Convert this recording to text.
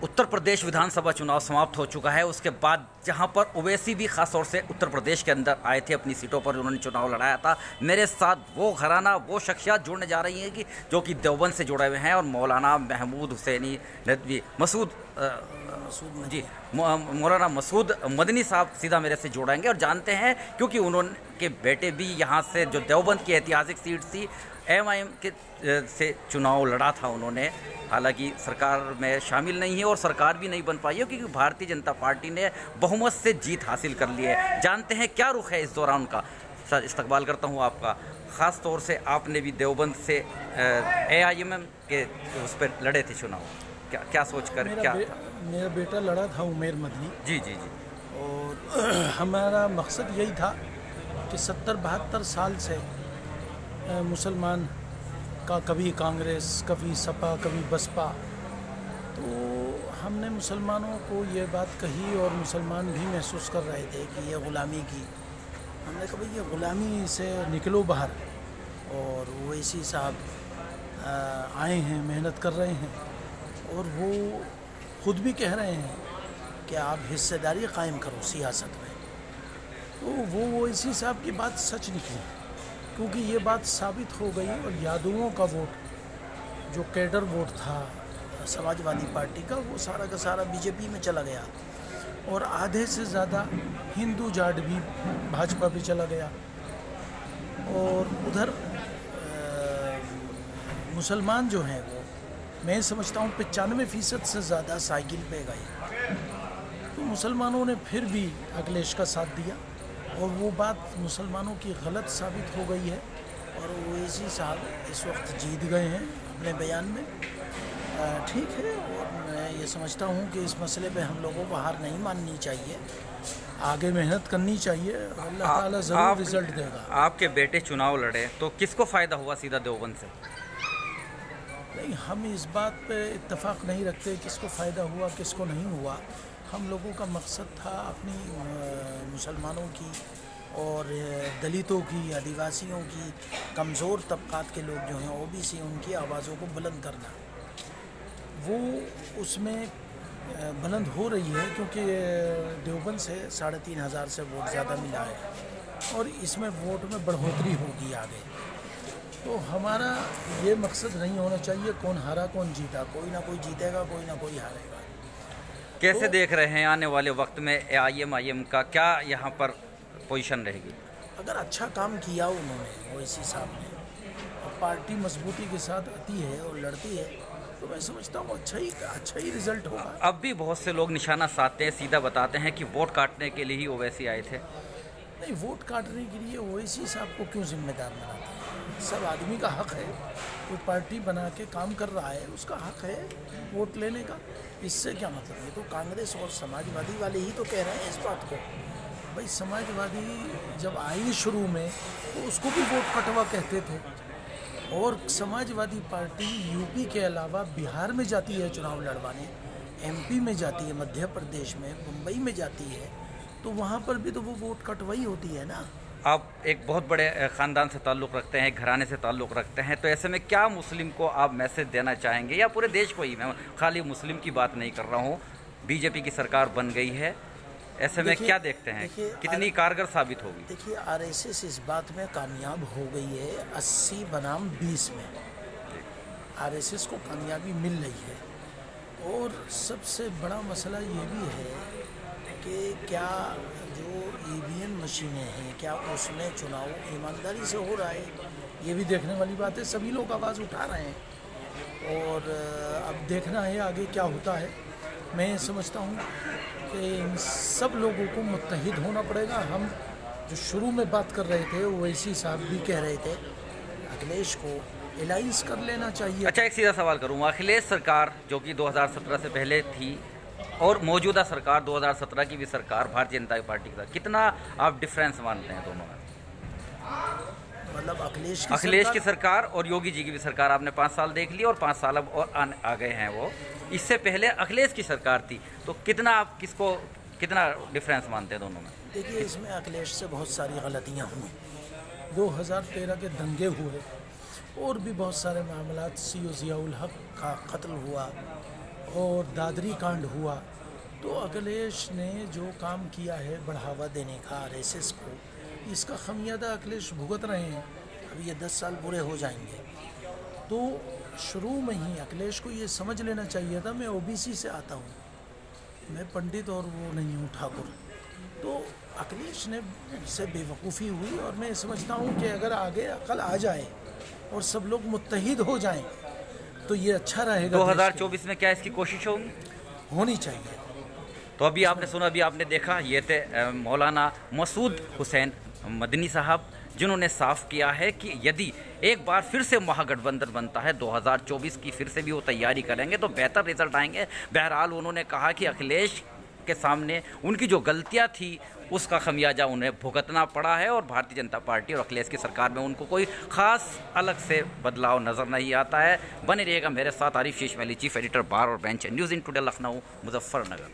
उत्तर प्रदेश विधानसभा चुनाव समाप्त हो चुका है। उसके बाद जहां पर ओवैसी भी खास तौर से उत्तर प्रदेश के अंदर आए थे, अपनी सीटों पर उन्होंने चुनाव लड़ाया था। मेरे साथ वो घराना, वो शख्सियत जुड़ने जा रही हैं कि जो कि देवबंद से जुड़े हुए हैं, और मौलाना महमूद हुसैनी नदवी मौलाना मसूद मदनी साहब सीधा मेरे से जोड़ेंगे और जानते हैं, क्योंकि उन्होंने बेटे भी यहाँ से, जो देवबंद की ऐतिहासिक सीट थी, MIM के से चुनाव लड़ा था उन्होंने। हालांकि सरकार में शामिल नहीं है और सरकार भी नहीं बन पाई है, क्योंकि भारतीय जनता पार्टी ने बहुमत से जीत हासिल कर ली है। जानते हैं क्या रुख है इस दौरान का। सर, इस्तकबाल करता हूँ आपका। ख़ास तौर से आपने भी देवबंद से AIMM के उस पर लड़े थे चुनाव, क्या सोच कर मेरा बेटा लड़ा था, उमेर मदनी जी। और हमारा मकसद यही था कि 70-72 साल से मुसलमान का, कभी कांग्रेस, कभी सपा, कभी बसपा, तो हमने मुसलमानों को ये बात कही और मुसलमान भी महसूस कर रहे थे कि ये ग़ुलामी की। हमने कहा भाई ये ग़ुलामी से निकलो बाहर। और ओवैसी साहब आए हैं, मेहनत कर रहे हैं, और वो ख़ुद भी कह रहे हैं कि आप हिस्सेदारी कायम करो सियासत में। तो वो ओवैसी साहब की बात सच निकली, क्योंकि ये बात साबित हो गई। और यादवों का वोट, जो कैडर वोट था समाजवादी पार्टी का, वो सारा का सारा बीजेपी में चला गया, और आधे से ज़्यादा हिंदू जाट भी भाजपा पे चला गया। और उधर मुसलमान जो हैं, वो मैं समझता हूँ 95% से ज़्यादा साइकिल पे गए। तो मुसलमानों ने फिर भी अखिलेश का साथ दिया, और वो बात मुसलमानों की गलत साबित हो गई है। और ओवैसी साहब इस वक्त जीत गए हैं अपने बयान में। ठीक है, और मैं ये समझता हूँ कि इस मसले पे हम लोगों को हार नहीं माननी चाहिए, आगे मेहनत करनी चाहिए। अल्लाह ताला ज़रूर रिजल्ट देगा। आपके बेटे चुनाव लड़े तो किसको फ़ायदा हुआ सीधा देवबंद से? नहीं, हम इस बात पे इत्तेफाक नहीं रखते किसको फ़ायदा हुआ किसको नहीं हुआ। हम लोगों का मकसद था अपनी मुसलमानों की और दलितों की, आदिवासियों की, कमज़ोर तबक़ात के लोग जो हैं OBC, उनकी आवाज़ों को बुलंद करना। वो उसमें बुलंद हो रही है, क्योंकि देवबंद से 3500 से वोट ज़्यादा मिला है, और इसमें वोट में बढ़ोतरी होगी आगे। तो हमारा ये मकसद नहीं होना चाहिए कौन हारा कौन जीता, कोई ना कोई जीतेगा, कोई ना कोई हारेगा। कैसे देख रहे हैं आने वाले वक्त में AIMIM का, क्या यहाँ पर पोजीशन रहेगी? अगर अच्छा काम किया उन्होंने, ओवैसी साहब ने, और पार्टी मजबूती के साथ आती है और लड़ती है, तो मैं समझता हूँ अच्छा ही रिजल्ट होगा। अब भी बहुत से लोग निशाना साधते हैं, सीधा बताते हैं कि वोट काटने के लिए ही ओवैसी आए थे। नहीं, वोट काटने के लिए ओवैसी साहब को क्यों जिम्मेदार बनाते हैं? सब आदमी का हक है, कोई पार्टी बना के काम कर रहा है, उसका हक है वोट लेने का। इससे क्या मतलब? ये तो कांग्रेस और समाजवादी वाले ही तो कह रहे हैं इस बात को। भाई समाजवादी जब आई शुरू में, तो उसको भी वोट कटवा कहते थे। और समाजवादी पार्टी UP के अलावा बिहार में जाती है चुनाव लड़वाने, MP में जाती है, मध्य प्रदेश में, मुंबई में जाती है, तो वहाँ पर भी तो वो वोट कटवाई होती है ना। आप एक बहुत बड़े ख़ानदान से ताल्लुक़ रखते हैं, घराने से ताल्लुक़ रखते हैं, तो ऐसे में क्या मुस्लिम को आप मैसेज देना चाहेंगे, या पूरे देश को ही? मैं खाली मुस्लिम की बात नहीं कर रहा हूँ। BJP की सरकार बन गई है, ऐसे में क्या देखते हैं, कितनी कारगर साबित होगी? देखिए, RSS इस बात में कामयाब हो गई है 80 बनाम 20 में। RSS को कामयाबी मिल रही है। और सबसे बड़ा मसला ये भी है कि क्या जो EVM मशीनें हैं, क्या उसमें चुनाव ईमानदारी से हो रहा है? ये भी देखने वाली बात है। सभी लोग आवाज़ उठा रहे हैं, और अब देखना है आगे क्या होता है। मैं समझता हूँ कि इन सब लोगों को मुत्तहिद होना पड़ेगा। हम जो शुरू में बात कर रहे थे, ओवैसी साहब भी कह रहे थे, अखिलेश को अलायंस कर लेना चाहिए। अच्छा, एक सीधा सवाल करूँगा। अखिलेश सरकार जो कि 2017 से पहले थी, और मौजूदा सरकार 2017 की भी सरकार भारतीय जनता पार्टी का, कितना आप डिफरेंस मानते हैं दोनों में? मतलब अखिलेश की सरकार और योगी जी की भी सरकार आपने 5 साल देख ली, और 5 साल अब और आ गए हैं वो। इससे पहले अखिलेश की सरकार थी, तो कितना आप कितना डिफरेंस मानते हैं दोनों में? देखिए, इसमें अखिलेश से बहुत सारी गलतियाँ हुई। 2013 के दंगे हुए, और भी बहुत सारे मामला, CO ज़ियाउल हक का कत्ल हुआ, और दादरी कांड हुआ, तो अखिलेश ने जो काम किया है बढ़ावा देने का आरएसएस को, इसका खमियाजा अखिलेश भुगत रहे हैं। अभी ये 10 साल पूरे हो जाएंगे, तो शुरू में ही अखिलेश को ये समझ लेना चाहिए था, मैं ओबीसी से आता हूँ, मैं पंडित और वो नहीं हूँ ठाकुर। तो अखिलेश ने से बेवकूफ़ी हुई, और मैं समझता हूँ कि अगर आगे अकल आ जाए और सब लोग मुत्तहिद हो जाएं तो ये अच्छा रहेगा। 2024 में क्या इसकी कोशिश होनी चाहिए। तो अभी आपने सुना, अभी आपने देखा, ये थे मौलाना मसूद हुसैन मदनी साहब, जिन्होंने साफ किया है कि यदि एक बार फिर से महागठबंधन बनता है 2024 की, फिर से भी वो तैयारी करेंगे तो बेहतर रिजल्ट आएंगे। बहरहाल उन्होंने कहा कि अखिलेश के सामने उनकी जो गलतियां थी उसका खमियाजा उन्हें भुगतना पड़ा है, और भारतीय जनता पार्टी और अखिलेश की सरकार में उनको कोई ख़ास अलग से बदलाव नज़र नहीं आता है। बने रहिएगा मेरे साथ। आरिफ शेष वैली, चीफ एडिटर बार और bench, news in today Lucknow, Muzaffarnagar.